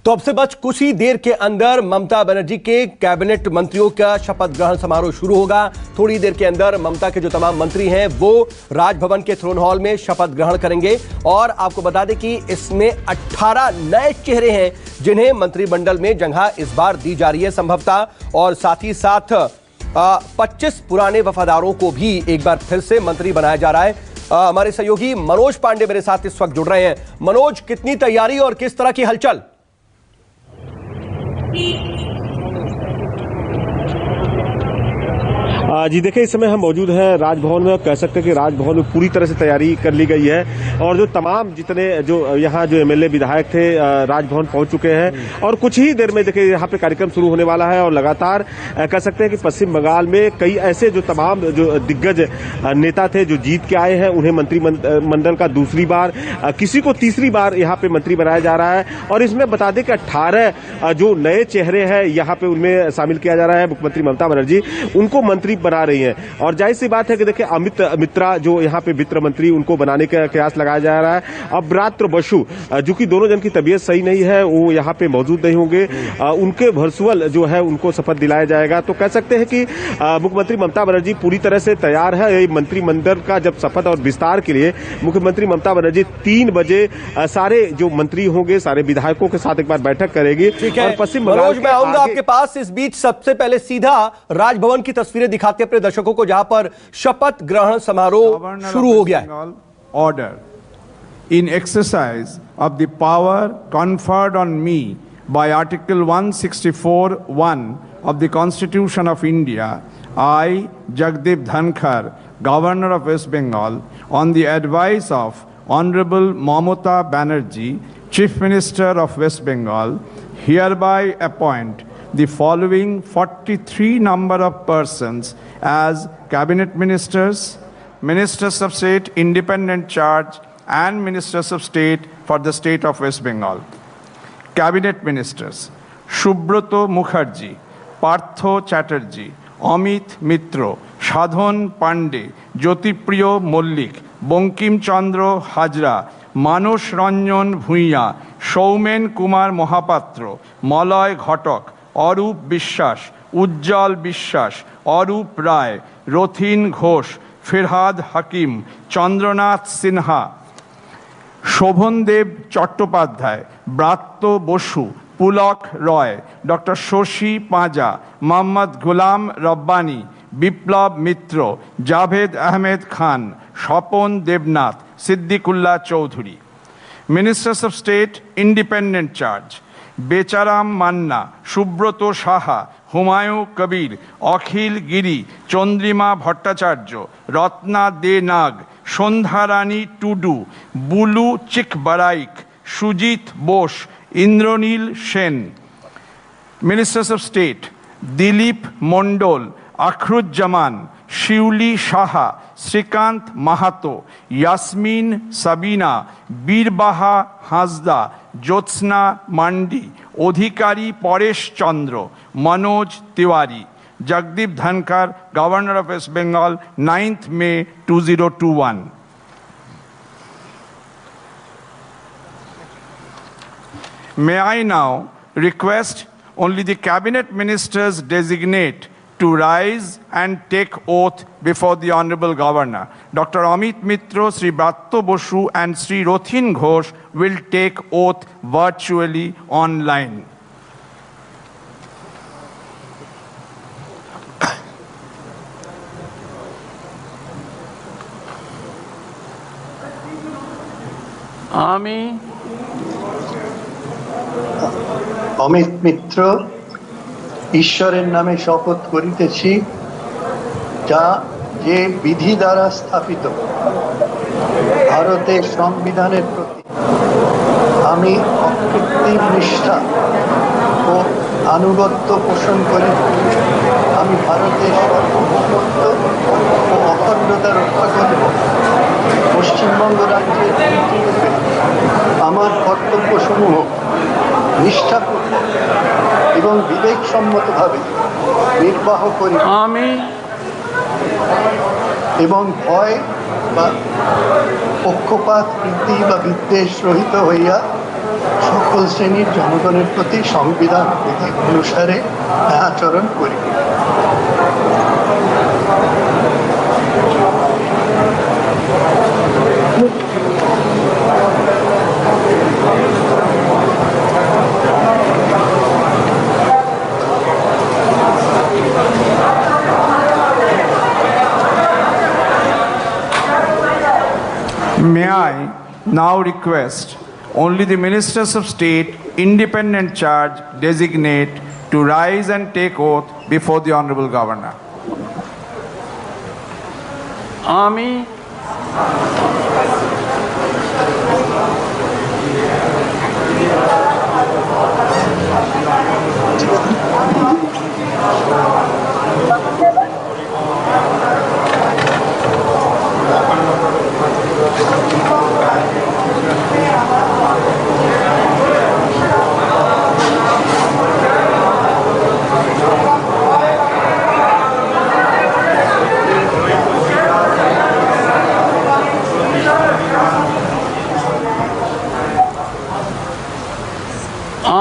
तो अब से बस कुछ ही देर के अंदर ममता बनर्जी के कैबिनेट मंत्रियों का शपथ ग्रहण समारोह शुरू होगा। थोड़ी देर के अंदर ममता के जो तमाम मंत्री हैं वो राजभवन के थ्रोन हॉल में शपथ ग्रहण करेंगे। और आपको बता दें कि इसमें 18 नए चेहरे हैं जिन्हें मंत्रिमंडल में जगह इस बार दी जा रही है संभवतः, और साथ ही साथ 25 पुराने वफादारों को भी एक बार फिर से मंत्री बनाया जा रहा है। हमारे सहयोगी मनोज पांडे मेरे साथ इस वक्त जुड़ रहे हैं। मनोज, कितनी तैयारी और किस तरह की हलचल? जी देखिए, इस समय हम मौजूद हैं राजभवन में। कह सकते हैं कि राजभवन में पूरी तरह से तैयारी कर ली गई है और जो तमाम जितने जो यहाँ जो एमएलए विधायक थे राजभवन पहुंच चुके हैं और कुछ ही देर में देखिए यहाँ पे कार्यक्रम शुरू होने वाला है। और लगातार कह सकते हैं कि पश्चिम बंगाल में कई ऐसे जो तमाम जो दिग्गज नेता थे जो जीत के आए हैं, उन्हें मंत्रिमंडल का दूसरी बार, किसी को तीसरी बार यहाँ पे मंत्री बनाया जा रहा है। और इसमें बता दें कि 18 जो नए चेहरे हैं यहाँ पे उनमें शामिल किया जा रहा है। मुख्यमंत्री ममता बनर्जी उनको मंत्री बना रही हैं और जाहिर सी बात है कि देखिए अमित मित्रा जो यहाँ पे वित्त मंत्री, उनको बनाने का प्रयास लगाया जा रहा है। अब ब्रात्र बसु जो कि दोनों जन की तबीयत सही नहीं है, वो यहाँ पे मौजूद नहीं होंगे। उनके वर्चुअल जो है उनको शपथ दिलाया जाएगा। तो कह सकते हैं कि मुख्यमंत्री ममता बनर्जी पूरी तरह से तैयार है। मंत्रिमंडल का जब शपथ और विस्तार के लिए मुख्यमंत्री ममता बनर्जी 3 बजे सारे जो मंत्री होंगे, सारे विधायकों के साथ एक बार बैठक करेगी। और पश्चिम बंगाल मैं आऊंगा आपके पास। इस बीच सबसे पहले सीधा राजभवन की तस्वीरें दिखाते अपने दर्शकों को, जहां पर शपथ ग्रहण समारोह शुरू हो गया है। Order in exercise of the power conferred on me bye article 164(1) of the Constitution of India, I, Jagdeep Dhankar, Governor of West Bengal, on the advice of Honorable Mamata Banerjee, Chief Minister of West Bengal, hereby appoint the following 43 number of persons as Cabinet Ministers, Ministers of State Independent Charge, and Ministers of State for the State of West Bengal. Cabinet Ministers: Subroto Mukherjee, Partho Chatterjee, Amit Mitra, Sadhon Pandey, Jyotipriyo Mollik, Bankim Chandra Hajra, Manos Ranjan Bhuiya, Soumen Kumar Mohapatra, Malay Ghatak, Arup Biswas, Ujjwal Biswas, Arup Roy, Rathin Ghosh, Firhad Hakim, Chandranath Sinha, Sovandeb Chattopadhyay, Bratya Basu, Pulak Roy, doctor Sashi Panja, Mohammad Golam Rabbani, Biplab Mitra, Javed Ahmed Khan, Swapan Debnath, Siddiqullah Chowdhury. Ministers of state independent charge: Becharam Manna, Subrata Saha, Humayun Kabir, Akhil Giri, Chandrima Bhattacharya, Ratna De Nag, Sandhyarani Tudu, Bulu Chikbaraik, Sujit Bose, Indranil Sen. Ministers of state: Dilip Mondal, Akhruzzaman, Shiuli Saha, Srikanta Mahato, Yasmin Sabina, Birbaha Hansda, Jyotsna Mandi, Adhikari Paresh Chandra, Manoj Tiwari. Jagdeep Dhankhar, governor of West Bengal, 9th May 2021। May I now request only the cabinet ministers designate to rise and take oath before the Honorable Governor. Dr. Amit Mitra, Sri Bratto Bosu and Sri Rothin Ghosh will take oath virtually online. আমি অমিত মিত্র ঈশ্বরের নামে শপথ করিতেছি, যা যে বিধি দ্বারা স্থাপিত ভারতের সংবিধানের প্রতি আমি অকৃত্রিম নিষ্ঠা ও আনুগত্য পোষণ করি। আমি ভারতের সার্বভৌমত্ব ও অখণ্ডতা রক্ষা করব। পশ্চিমবঙ্গ রাজ্যের মন্ত্রীরূপে আমার কর্তব্যসমূহ নিষ্ঠাপূর্বক এবং বিবেকসম্মতভাবে নির্বাহ করি আমি এবং ভয় বা পক্ষপাত প্রীতি বা বিদ্বেষ রহিত হইয়া সকল শ্রেণীর জনগণের প্রতি সংবিধান বিধি অনুসারে আচরণ করি। May I now request only the ministers of state, independent charge designate to rise and take oath before the Honorable Governor. আমি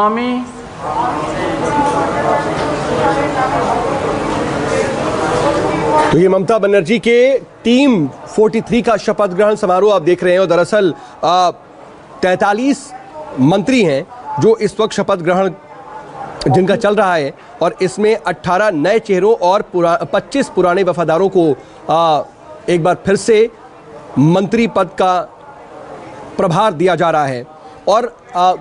আমি तो ये ममता बनर्जी के टीम 43 का शपथ ग्रहण समारोह आप देख रहे हैं और दरअसल 43 मंत्री हैं जो इस वक्त शपथ ग्रहण जिनका चल रहा है और इसमें 18 नए चेहरों और 25 पुराने वफादारों को एक बार फिर से मंत्री पद का प्रभार दिया जा रहा है। और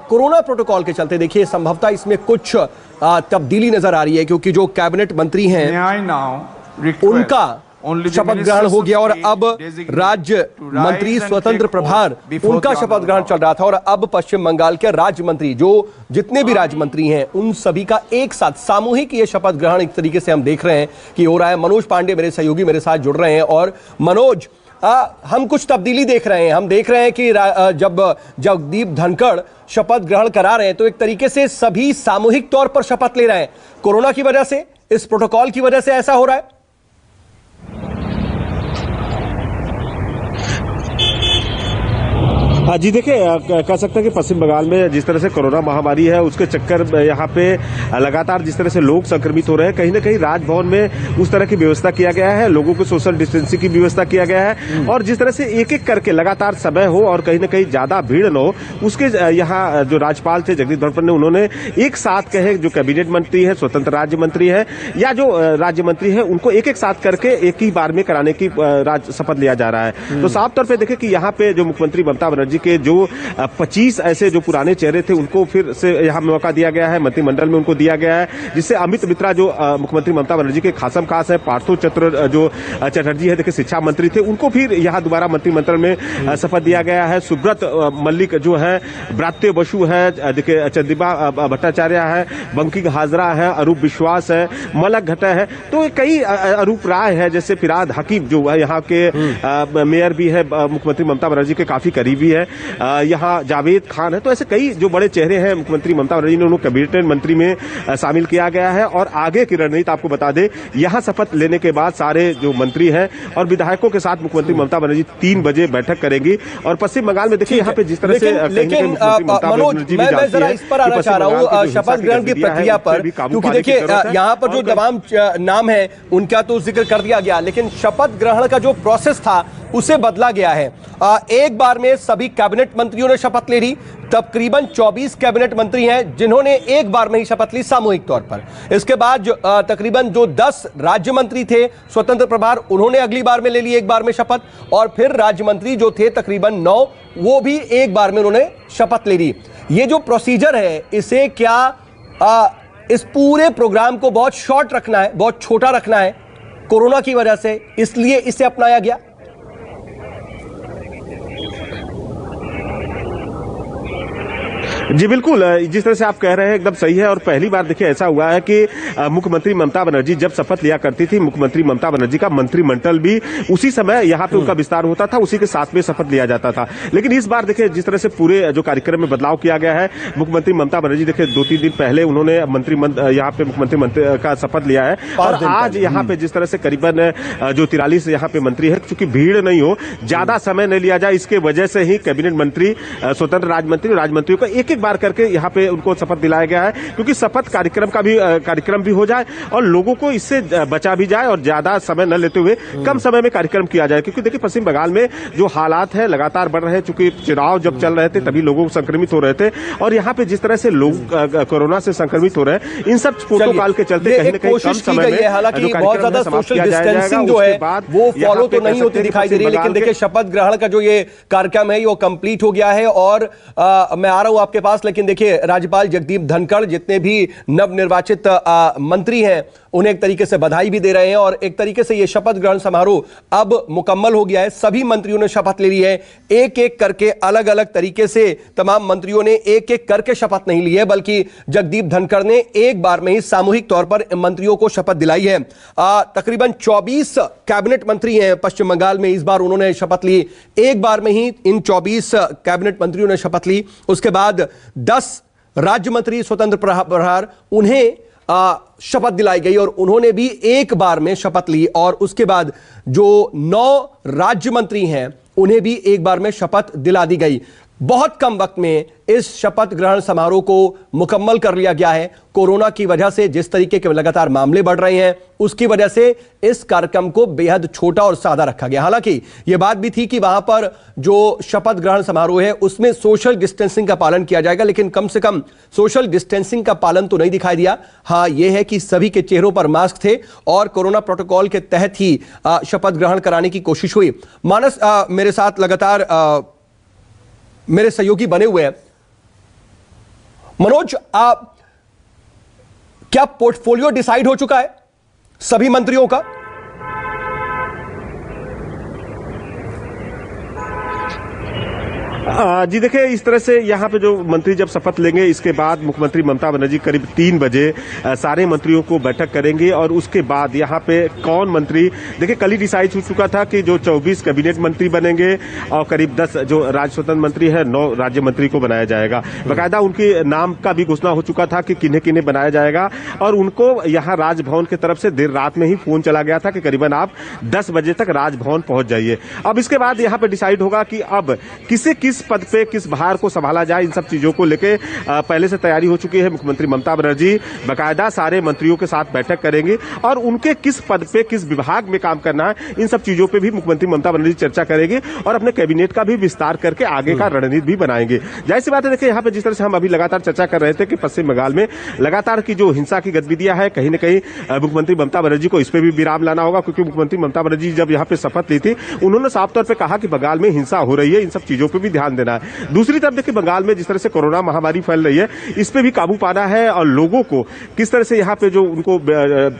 कोरोना प्रोटोकॉल के चलते देखिए संभवतः इसमें कुछ तब्दीली नजर आ रही है क्योंकि जो कैबिनेट मंत्री हैं May I now request उनका only the शपथ ग्रहण ministers हो of गया और state अब designate राज्य to rise मंत्री and स्वतंत्र take प्रभार oath before उनका the शपथ Honorable ग्रहण चल रहा था और अब पश्चिम बंगाल के राज्य मंत्री जो जितने भी राज्य मंत्री हैं उन सभी का एक साथ सामूहिक ये शपथ ग्रहण एक तरीके से हम देख रहे हैं कि हो रहा है। मनोज पांडे मेरे सहयोगी मेरे साथ जुड़ रहे हैं और मनोज हम कुछ तब्दीली देख रहे हैं। हम देख रहे हैं कि जब जगदीप धनखड़ शपथ ग्रहण करा रहे हैं तो एक तरीके से सभी सामूहिक तौर पर शपथ ले रहे हैं। कोरोना की वजह से इस प्रोटोकॉल की वजह से ऐसा हो रहा है। जी देखिए कह सकते हैं कि पश्चिम बंगाल में जिस तरह से कोरोना महामारी है उसके चक्कर यहाँ पे लगातार जिस तरह से लोग संक्रमित हो रहे हैं कहीं ना कहीं राजभवन में उस तरह की व्यवस्था किया गया है, लोगों को सोशल डिस्टेंसिंग की व्यवस्था किया गया है और जिस तरह से एक एक करके लगातार समय हो और कहीं ना कहीं ज्यादा भीड़ न हो उसके यहाँ जो राज्यपाल थे जगदीप धनखड़ ने उन्होंने एक साथ कहे जो कैबिनेट मंत्री है, स्वतंत्र राज्य मंत्री है या जो राज्य मंत्री है उनको एक एक साथ करके एक ही बार में कराने की शपथ लिया जा रहा है। तो साफ तौर पर देखें कि यहाँ पे जो मुख्यमंत्री ममता बनर्जी के जो 25 ऐसे जो पुराने चेहरे थे उनको फिर से यहाँ मौका दिया गया है, मंत्रिमंडल में उनको दिया गया है जिससे अमित मित्रा जो मुख्यमंत्री ममता बनर्जी के खासम खास है, पार्थो चटर्जी है देखिए शिक्षा मंत्री थे उनको फिर यहाँ दोबारा मंत्रिमंडल में शपथ दिया गया है। सुब्रत मल्लिक जो है, ब्रात्य बसु है, देखिए चंद्रिमा भट्टाचार्य है, बंकिम हाजरा है, अरूप विश्वास है, मलक घटा है, तो कई अरूप राय है जैसे फिराद हकीम जो है यहाँ के मेयर भी है, मुख्यमंत्री ममता बनर्जी के काफी करीबी है, यहाँ जावेद खान है। तो ऐसे कई जो बड़े चेहरे हैं मुख्यमंत्री ममता बनर्जी ने उनको कैबिनेट मंत्री में शामिल किया गया है। और आगे की रणनीति आपको बता दें, यहाँ शपथ लेने के बाद सारे जो मंत्री हैं और विधायकों के साथ मुख्यमंत्री ममता बनर्जी 3 बजे बैठक करेंगी। और पश्चिम बंगाल में देखिए यहाँ पे जिस तरह से लेकिन मनोज मैं जरा इस पर आना चाह रहा हूँ शपथ ग्रहण की प्रक्रिया पर, क्योंकि देखिए यहाँ पर जो तमाम नाम है उनका तो जिक्र कर दिया गया लेकिन शपथ ग्रहण का जो प्रोसेस था उसे बदला गया है। एक बार में सभी कैबिनेट मंत्रियों ने शपथ ले ली, तकरीबन 24 कैबिनेट मंत्री हैं जिन्होंने एक बार में ही शपथ ली सामूहिक तौर पर। इसके बाद तकरीबन जो 10 राज्य मंत्री थे स्वतंत्र प्रभार उन्होंने अगली बार में ले ली एक बार में शपथ और फिर राज्य मंत्री जो थे तकरीबन 9 वो भी एक बार में उन्होंने शपथ ले ली। ये जो प्रोसीजर है इसे क्या इस पूरे प्रोग्राम को बहुत शॉर्ट रखना है, बहुत छोटा रखना है कोरोना की वजह से, इसलिए इसे अपनाया गया? जी बिल्कुल, जिस तरह से आप कह रहे हैं एकदम सही है। और पहली बार देखिए ऐसा हुआ है कि मुख्यमंत्री ममता बनर्जी जब शपथ लिया करती थी, मुख्यमंत्री ममता बनर्जी का मंत्रिमंडल भी उसी समय यहाँ पे उनका विस्तार होता था, उसी के साथ में शपथ लिया जाता था। लेकिन इस बार देखिए जिस तरह से पूरे जो कार्यक्रम में बदलाव किया गया है, मुख्यमंत्री ममता बनर्जी देखिए 2-3 दिन पहले उन्होंने यहाँ पे मुख्यमंत्री का शपथ लिया है और आज यहाँ पे जिस तरह से करीबन जो 43 यहाँ पे मंत्री है, चूंकि भीड़ नहीं हो, ज्यादा समय नहीं लिया जाए, इसके वजह से ही कैबिनेट मंत्री, स्वतंत्र राज्य मंत्री, राज्य मंत्रियों को एक एक बार करके यहाँ पे उनको शपथ दिलाया गया है, क्योंकि शपथ कार्यक्रम भी हो जाए और लोगों को इससे बचा भी जाए और ज्यादा समय न लेते हुए कम समय में कार्यक्रम किया जाए। क्योंकि देखिए पश्चिम बंगाल में जो हालात है लगातार बढ़ रहे हैं, चूंकि चुनाव जब चल रहे थे तभी लोग संक्रमित हो रहे थे और यहाँ पे जिस तरह से लोग कोरोना से संक्रमित हो रहे हैं, इन सब प्रोटोकॉल के चलते कहीं न कहीं कम समय में हालांकि बहुत ज्यादा सोशल डिस्टेंसिंग जो है वो फॉलो तो नहीं होती दिखाई दे रही है, लेकिन देखिए शपथ ग्रहण का जो ये कार्यक्रम है वो कंप्लीट हो गया है। और मैं आ रहा हूं आपके पास, लेकिन देखिए राज्यपाल जगदीप धनखड़ जितने भी नवनिर्वाचित मंत्री हैं उन्हें एक तरीके से बधाई भी दे रहे हैं और एक तरीके से ये शपथ ग्रहण समारोह अब मुकम्मल हो गया है। सभी मंत्रियों ने शपथ ले ली है, एक एक करके अलग अलग तरीके से तमाम मंत्रियों ने एक एक करके शपथ नहीं ली है, बल्कि जगदीप धनखड़ ने एक बार में ही सामूहिक तौर पर मंत्रियों को शपथ दिलाई है। तकरीबन 24 कैबिनेट मंत्री हैं पश्चिम बंगाल में, इस बार उन्होंने शपथ ली। एक बार में ही इन 24 कैबिनेट मंत्रियों ने शपथ ली। उसके बाद 10 राज्य मंत्री स्वतंत्र प्रभार उन्हें शपथ दिलाई गई और उन्होंने भी एक बार में शपथ ली। और उसके बाद जो 9 राज्य मंत्री हैं उन्हें भी एक बार में शपथ दिला दी गई। बहुत कम वक्त में इस शपथ ग्रहण समारोह को मुकम्मल कर लिया गया है। कोरोना की वजह से जिस तरीके के लगातार मामले बढ़ रहे हैं उसकी वजह से इस कार्यक्रम को बेहद छोटा और सादा रखा गया। हालांकि यह बात भी थी कि वहां पर जो शपथ ग्रहण समारोह है उसमें सोशल डिस्टेंसिंग का पालन किया जाएगा, लेकिन कम से कम सोशल डिस्टेंसिंग का पालन तो नहीं दिखाई दिया। हां, यह है कि सभी के चेहरों पर मास्क थे और कोरोना प्रोटोकॉल के तहत ही शपथ ग्रहण कराने की कोशिश हुई। मानस मेरे साथ लगातार मेरे सहयोगी बने हुए हैं। मनोज, क्या पोर्टफोलियो डिसाइड हो चुका है सभी मंत्रियों का? जी देखिए, इस तरह से यहाँ पे जो मंत्री जब शपथ लेंगे इसके बाद मुख्यमंत्री ममता बनर्जी करीब 3 बजे सारे मंत्रियों को बैठक करेंगे और उसके बाद यहाँ पे कौन मंत्री, देखिए कल ही डिसाइड हो चुका था कि जो 24 कैबिनेट मंत्री बनेंगे और करीब 10 जो राज्य स्वतंत्र मंत्री है 9 राज्य मंत्री को बनाया जाएगा। बाकायदा उनके नाम का भी घोषणा हो चुका था कि किन्हें किन्हें बनाया जाएगा और उनको यहाँ राजभवन की तरफ से देर रात में ही फोन चला गया था कि करीबन आप 10 बजे तक राजभवन पहुंच जाइए। अब इसके बाद यहाँ पे डिसाइड होगा कि अब किस पद पे किस भार को संभाला जाए। इन सब चीजों को लेके पहले से तैयारी हो चुकी है। मुख्यमंत्री ममता बनर्जी बाकायदा सारे मंत्रियों के साथ बैठक करेंगे और उनके किस पद पे किस विभाग में काम करना है इन सब चीजों पे भी मुख्यमंत्री ममता बनर्जी चर्चा करेंगे और अपने कैबिनेट का भी विस्तार करके आगे का रणनीति भी बनाएंगे। जाहिर सी बात है, देखिए यहाँ पे जिस तरह से हम अभी लगातार चर्चा कर रहे थे कि पश्चिम बंगाल में लगातार की जो हिंसा की गतिविधियां है, कहीं न कहीं मुख्यमंत्री ममता बनर्जी को इस पे भी विराम लाना होगा, क्योंकि मुख्यमंत्री ममता बनर्जी जब यहाँ पे शपथ ली थी उन्होंने साफ तौर पर कहा कि बंगाल में हिंसा हो रही है, इन सब चीजों पर भी ध्यान देना है। दूसरी तरफ देखिए बंगाल में जिस तरह से कोरोना महामारी फैल रही है इस पे भी काबू पाना है और लोगों को किस तरह से यहाँ पे जो उनको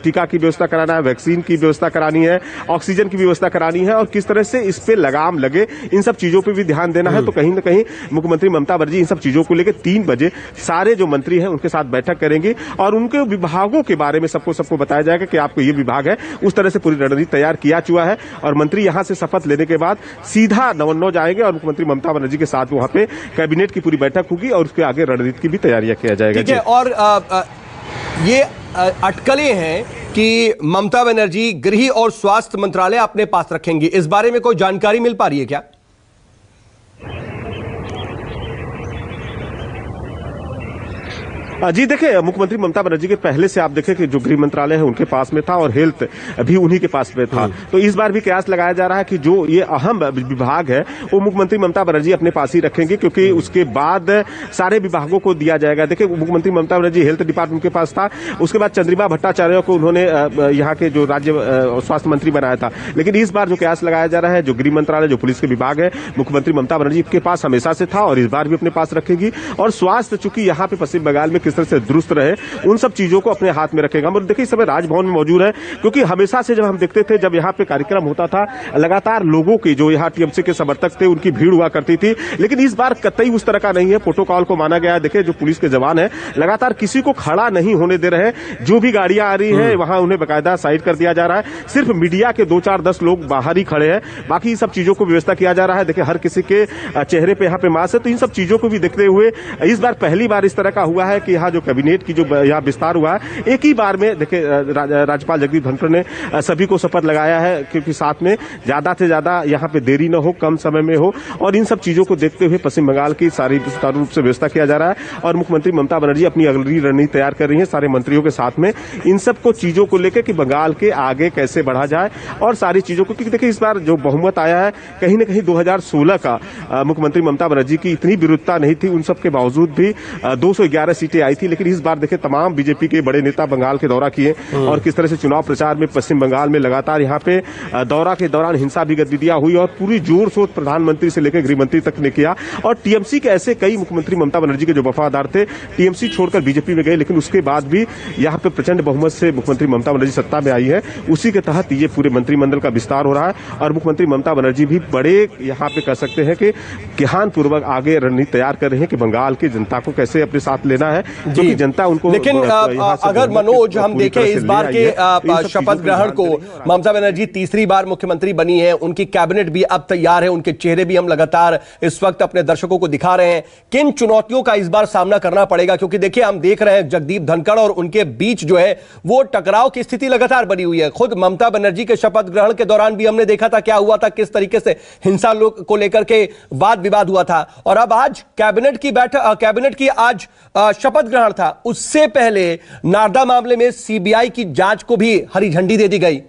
टीका की व्यवस्था कराना है, वैक्सीन की व्यवस्था करानी है, ऑक्सीजन की व्यवस्था करानी है और किस तरह से इस पे लगाम लगे, इन सब चीजों पे भी ध्यान देना है। तो कहीं ना कहीं मुख्यमंत्री ममता बनर्जी इन सब चीजों को लेकर 3 बजे सारे जो मंत्री हैं उनके साथ बैठक करेंगे और उनके विभागों के बारे में सबको बताया जाएगा कि आपको ये विभाग है। उस तरह से पूरी रणनीति तैयार किया चुका है और मंत्री यहां से शपथ लेने के बाद सीधा नवन्नौ जाएंगे और मुख्यमंत्री ममता बनर्जी के साथ वहां पे कैबिनेट की पूरी बैठक होगी और उसके आगे रणनीति की भी तैयारियां किया जाएगा। ठीक है, और ये अटकलें हैं कि ममता बनर्जी गृह और स्वास्थ्य मंत्रालय अपने पास रखेंगी, इस बारे में कोई जानकारी मिल पा रही है क्या? जी देखिए, मुख्यमंत्री ममता बनर्जी के पहले से आप देखें कि जो गृह मंत्रालय है उनके पास में था और हेल्थ भी उन्हीं के पास में था। तो इस बार भी कयास लगाया जा रहा है कि जो ये अहम विभाग है वो मुख्यमंत्री ममता बनर्जी अपने पास ही रखेंगे, क्योंकि उसके बाद सारे विभागों को दिया जाएगा। देखिए, मुख्यमंत्री ममता बनर्जी हेल्थ डिपार्टमेंट के पास था, उसके बाद चंद्रिमा भट्टाचार्य को उन्होंने यहाँ के जो राज्य स्वास्थ्य मंत्री बनाया था। लेकिन इस बार जो कयास लगाया जा रहा है, जो गृह मंत्रालय, जो पुलिस के विभाग है, मुख्यमंत्री ममता बनर्जी के पास हमेशा से था और इस बार भी अपने पास रखेगी। और स्वास्थ्य चूंकि यहाँ पे पश्चिम बंगाल में किस तरह से दुरुस्त रहे उन सब चीजों को अपने हाथ में रखेगा। और देखिए, इस समय राजभवन में मौजूद है, क्योंकि हमेशा से जब हम देखते थे जब यहाँ पे कार्यक्रम होता था लगातार लोगों की जो यहाँ टीएमसी के समर्थक थे उनकी भीड़ हुआ करती थी, लेकिन इस बार कतई उस तरह का नहीं है। प्रोटोकॉल को माना गया है। देखिए, जो पुलिस के जवान है लगातार किसी को खड़ा नहीं होने दे रहे हैं। जो भी गाड़ियां आ रही है वहां उन्हें बाकायदा साइड कर दिया जा रहा है। सिर्फ मीडिया के 2-4-10 लोग बाहर ही खड़े हैं, बाकी इन सब चीजों को व्यवस्था किया जा रहा है। देखिए, हर किसी के चेहरे पे यहाँ पे मास्क है, तो इन सब चीजों को भी देखते हुए इस बार पहली बार इस तरह का हुआ है कि यहाँ जो कैबिनेट की जो यहाँ विस्तार हुआ है, एक ही बार में देखिए राज्यपाल जगदीप धनखड़ ने सभी को शपथ लगाया है, क्योंकि साथ में ज्यादा से ज्यादा यहाँ पे देरी न हो, कम समय में हो, और इन सब चीजों को देखते हुए पश्चिम बंगाल की सारी सुचारू रूप से व्यवस्था किया जा रहा है। और मुख्यमंत्री ममता बनर्जी अपनी अगली रणनीति तैयार कर रही है सारे मंत्रियों के साथ में, इन सब को चीजों को लेकर कि बंगाल के आगे कैसे बढ़ा जाए और सारी चीजों को, क्योंकि देखिए इस बार जो बहुमत आया है कहीं न कहीं 2016 का मुख्यमंत्री ममता बनर्जी की इतनी विरुद्धता नहीं थी, उन सब के बावजूद भी 211 सीटें आई थी। लेकिन इस बार देखिए तमाम बीजेपी के बड़े नेता बंगाल के दौरा किए और किस तरह से चुनाव प्रचार में पश्चिम बंगाल में लगातार यहाँ पे दौरा के दौरान हिंसा भी गतिविधियां हुई और पूरी जोर शोर प्रधानमंत्री से लेकर गृह मंत्री तक ने किया। और टीएमसी के ऐसे कई मुख्यमंत्री ममता बनर्जी के जो वफादार थे टीएमसी छोड़कर बीजेपी में गए, लेकिन उसके बाद भी यहाँ पे प्रचंड बहुमत से मुख्यमंत्री ममता बनर्जी सत्ता में आई है। उसी के तहत ये पूरे मंत्रिमंडल का विस्तार हो रहा है और मुख्यमंत्री ममता बनर्जी भी बड़े यहाँ पे कह सकते हैं कि ज्ञानपूर्वक आगे रणनीति तैयार कर रहे हैं कि बंगाल की जनता को कैसे अपने साथ लेना है, क्योंकि जनता उनको। लेकिन अगर मनोज हम देखें इस बार के शपथ ग्रहण को, ममता बनर्जी तीसरी बार मुख्यमंत्री बनी है, उनकी कैबिनेट भी अब तैयार है, उनके चेहरे भी हम लगातार इस वक्त अपने दर्शकों को दिखा रहे हैं। किन चुनौतियों का इस बार सामना करना पड़ेगा? क्योंकि देखिए हम देख रहे हैं जगदीप धनखड़ और उनके बीच जो है वो टकराव की स्थिति लगातार बनी हुई है। खुद ममता बनर्जी के शपथ ग्रहण के दौरान भी हमने देखा था क्या हुआ था, किस तरीके से हिंसा को लेकर के वाद विवाद हुआ था। और अब आज कैबिनेट की आज शपथ ग्रहण था, उससे पहले नारदा मामले में सीबीआई की जांच को भी हरी झंडी दे दी गई।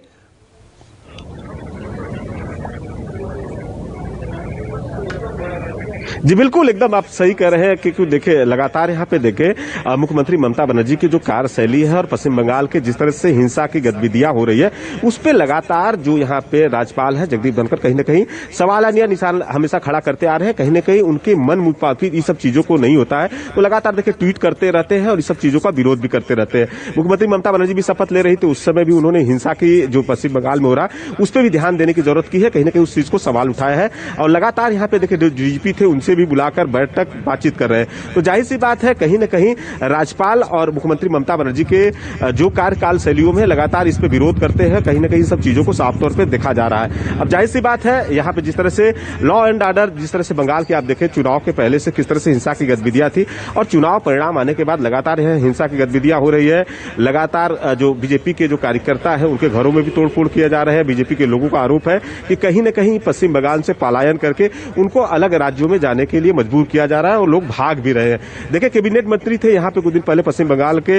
जी बिल्कुल, एकदम आप सही कह रहे हैं, क्योंकि देखिए लगातार यहाँ पे देखे मुख्यमंत्री ममता बनर्जी की जो कार्यशैली है और पश्चिम बंगाल के जिस तरह से हिंसा की गतिविधियां हो रही है उस पे लगातार जो यहाँ पे राज्यपाल है जगदीप धनखड़ कहीं न कहीं सवालिया निशान हमेशा खड़ा करते आ रहे हैं। कहीं न कहीं उनके मन मुताबिक ये सब चीजों को नहीं होता है, तो लगातार देखिए ट्वीट करते रहते हैं और इस सब चीजों का विरोध भी करते रहते हैं। मुख्यमंत्री ममता बनर्जी भी शपथ ले रही थी, उस समय भी उन्होंने हिंसा की जो पश्चिम बंगाल में हो रहा है उस पर भी ध्यान देने की जरूरत की है, कहीं न कहीं उस चीज को सवाल उठाया है। और लगातार यहाँ पे देखिए जो डीजीपी थे उनसे भी बुलाकर बैठक बातचीत कर रहे हैं, तो जाहिर सी बात है कहीं न कहीं राज्यपाल और मुख्यमंत्री ममता बनर्जी के जो कार्यकाल शैलियों में लगातार इस पे विरोध करते हैं, कहीं न कहीं सब चीजों को साफ तौर पे देखा जा रहा है। अब जाहिर सी बात है यहाँ पे जिस तरह से लॉ एंड ऑर्डर, जिस तरह से बंगाल के आप देखें चुनाव के पहले से किस तरह से हिंसा की गतिविधियां थी और चुनाव परिणाम आने के बाद लगातार हिंसा की गतिविधियां हो रही है। लगातार जो बीजेपी के जो कार्यकर्ता है उनके घरों में भी तोड़फोड़ किया जा रहा है। बीजेपी के लोगों का आरोप है कि कहीं न कहीं पश्चिम बंगाल से पलायन करके उनको अलग राज्यों में जाने के लिए मजबूर किया जा रहा है और लोग भाग भी रहे हैं। देखिए कैबिनेट मंत्री थे यहाँ पे कुछ दिन पहले पश्चिम बंगाल के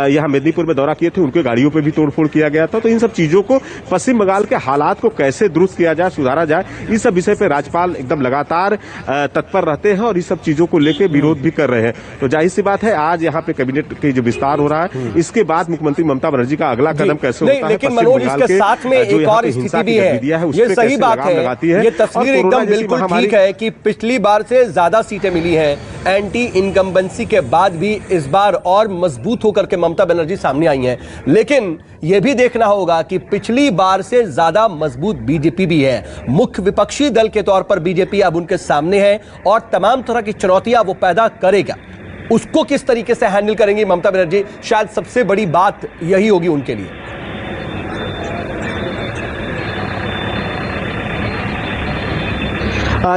यहाँ मेदिनीपुर में दौरा किए थे, उनके गाड़ियों पे भी तोड़फोड़ किया गया था। तो इन सब चीजों को पश्चिम बंगाल के हालात को कैसे दुरुस्त किया जाए, सुधारा जाए, इस सब विषय पे राज्यपाल एकदम लगातार तत्पर रहते हैं और इस सब चीजों को लेकर विरोध भी कर रहे हैं। तो जाहिर सी बात है आज यहाँ पे कैबिनेट के जो विस्तार हो रहा है इसके बाद मुख्यमंत्री ममता बनर्जी का अगला कदम कैसे होता है। लेकिन मनोज इसके साथ में एक और स्थिति भी है, ये सही बात है, ये तस्वीर एकदम बिल्कुल ठीक है कि पिछली बार से ज्यादा सीटें मिली हैं, एंटी इनकम्बेंसी के बाद भी इस बार और मजबूत होकर के ममता बनर्जी सामने आई हैं। लेकिन यह भी देखना होगा कि पिछली बार से ज्यादा मजबूत बीजेपी भी है, मुख्य विपक्षी दल के तौर पर बीजेपी अब उनके सामने है और तमाम तरह की चुनौतियां वो पैदा करेगा। उसको किस तरीके से हैंडल करेंगी ममता बनर्जी, शायद सबसे बड़ी बात यही होगी उनके लिए।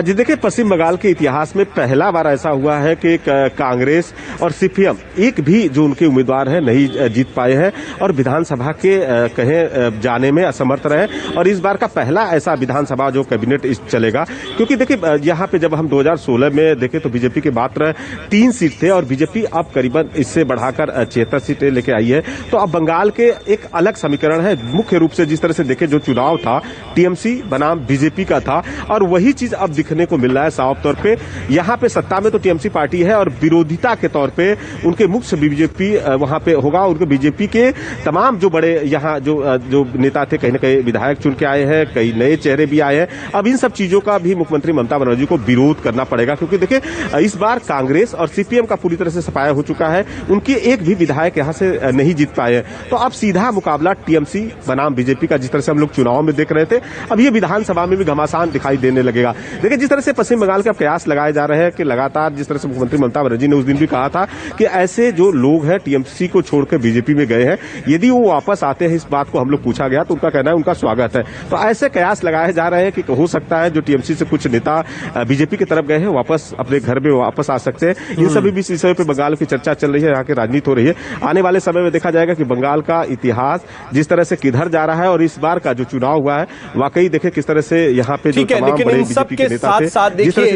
जी देखिए पश्चिम बंगाल के इतिहास में पहला बार ऐसा हुआ है कि कांग्रेस और सीपीएम एक भी जो उनके उम्मीदवार हैं नहीं जीत पाए हैं और विधानसभा के कहें जाने में असमर्थ रहे। और इस बार का पहला ऐसा विधानसभा जो कैबिनेट चलेगा, क्योंकि देखिए यहाँ पे जब हम 2016 में देखें तो बीजेपी के मात्र 3 सीट थे और बीजेपी अब करीबन इससे बढ़ाकर 76 सीटें लेके आई है। तो अब बंगाल के एक अलग समीकरण है। मुख्य रूप से जिस तरह से देखें जो चुनाव था टीएमसी बनाम बीजेपी का था और वही चीज अब दिखने को मिल रहा है साफ तौर पे। यहाँ पे सत्ता में तो टीएमसी पार्टी है और विरोधिता के तौर पे उनके मुख्य बीजेपी वहां पे होगा। उनके बीजेपी के तमाम जो बड़े यहाँ जो नेता थे कहीं न कहीं विधायक चुन के आए हैं, कई नए चेहरे भी आए हैं। अब इन सब चीजों का भी मुख्यमंत्री ममता बनर्जी को विरोध करना पड़ेगा, क्योंकि देखिए इस बार कांग्रेस और सीपीएम का पूरी तरह से सफाया हो चुका है, उनके एक भी विधायक यहाँ से नहीं जीत पाए हैं। तो अब सीधा मुकाबला टीएमसी बनाम बीजेपी का जिस तरह से हम लोग चुनाव में देख रहे थे, अब ये विधानसभा में भी घमासान दिखाई देने लगेगा। देखिए, जिस तरह से पश्चिम बंगाल का प्रयास लगाए जा रहे हैं कि लगातार जिस तरह से मुख्यमंत्री ममता बनर्जी ने उस दिन भी कहा था कि ऐसे जो लोग हैं टीएमसी को छोड़कर बीजेपी में गए हैं, यदि वो वापस आते हैं, इस बात को हम लोग पूछा गया तो उनका कहना है उनका स्वागत है। तो ऐसे कयास लगाए जा रहे हैं कि हो सकता है जो टीएमसी से कुछ नेता बीजेपी की तरफ गए हैं वापस अपने घर में वापस आ सकते हैं। इन सभी बीच विषयों पर बंगाल की चर्चा चल रही है, यहाँ की राजनीति हो रही है। आने वाले समय में देखा जाएगा कि बंगाल का इतिहास जिस तरह से किधर जा रहा है और इस बार का जो चुनाव हुआ है वाकई देखे किस तरह से यहाँ पे जो तमाम बड़े बीजेपी के नेता थे, साथ देखिए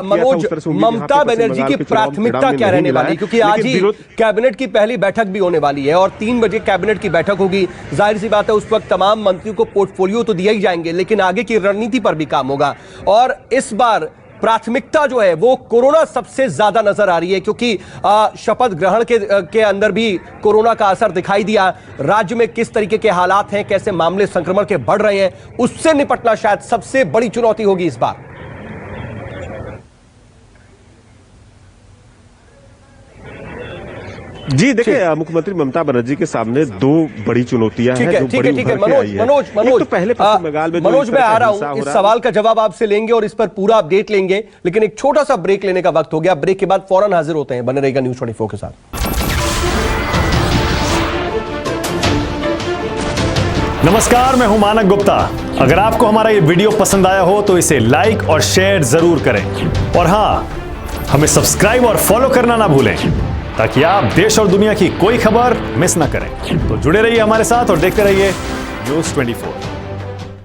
मनोज, ममता बनर्जी की प्राथमिकता क्या रहने वाली, क्योंकि आज ही कैबिनेट की पहली बैठक भी होने वाली है और 3 बजे कैबिनेट की बैठक होगी। जाहिर सी बात है उस वक्त तमाम मंत्रियों को पोर्टफोलियो तो दिया ही जाएंगे, लेकिन आगे की रणनीति पर भी काम होगा। और इस बार प्राथमिकता जो है वो कोरोना सबसे ज्यादा नजर आ रही है, क्योंकि शपथ ग्रहण के अंदर भी कोरोना का असर दिखाई दिया। राज्य में किस तरीके के हालात हैं, कैसे मामले संक्रमण के बढ़ रहे हैं, उससे निपटना शायद सबसे बड़ी चुनौती होगी इस बार। जी देखिए, मुख्यमंत्री ममता बनर्जी के सामने 2 बड़ी चुनौतियां हैं जो बड़ी उभर के आई है। मनोज, तो पहले पश्चिम बंगाल में मनोज मैं आ रहा हूं, इस सवाल का जवाब आपसे लेंगे और इस पर पूरा अपडेट लेंगे, लेकिन एक छोटा सा ब्रेक लेने का वक्त हो गया। ब्रेक के बाद फौरन हाजिर होते हैं, बने रहेगा न्यूज़ 24 के साथ। नमस्कार, मैं हूं मानक गुप्ता। अगर आपको हमारा ये वीडियो पसंद आया हो तो इसे लाइक और शेयर जरूर करें, और हां, हमें सब्सक्राइब और फॉलो करना ना भूलें ताकि आप देश और दुनिया की कोई खबर मिस ना करें। तो जुड़े रहिए हमारे साथ और देखते रहिए न्यूज़ 24।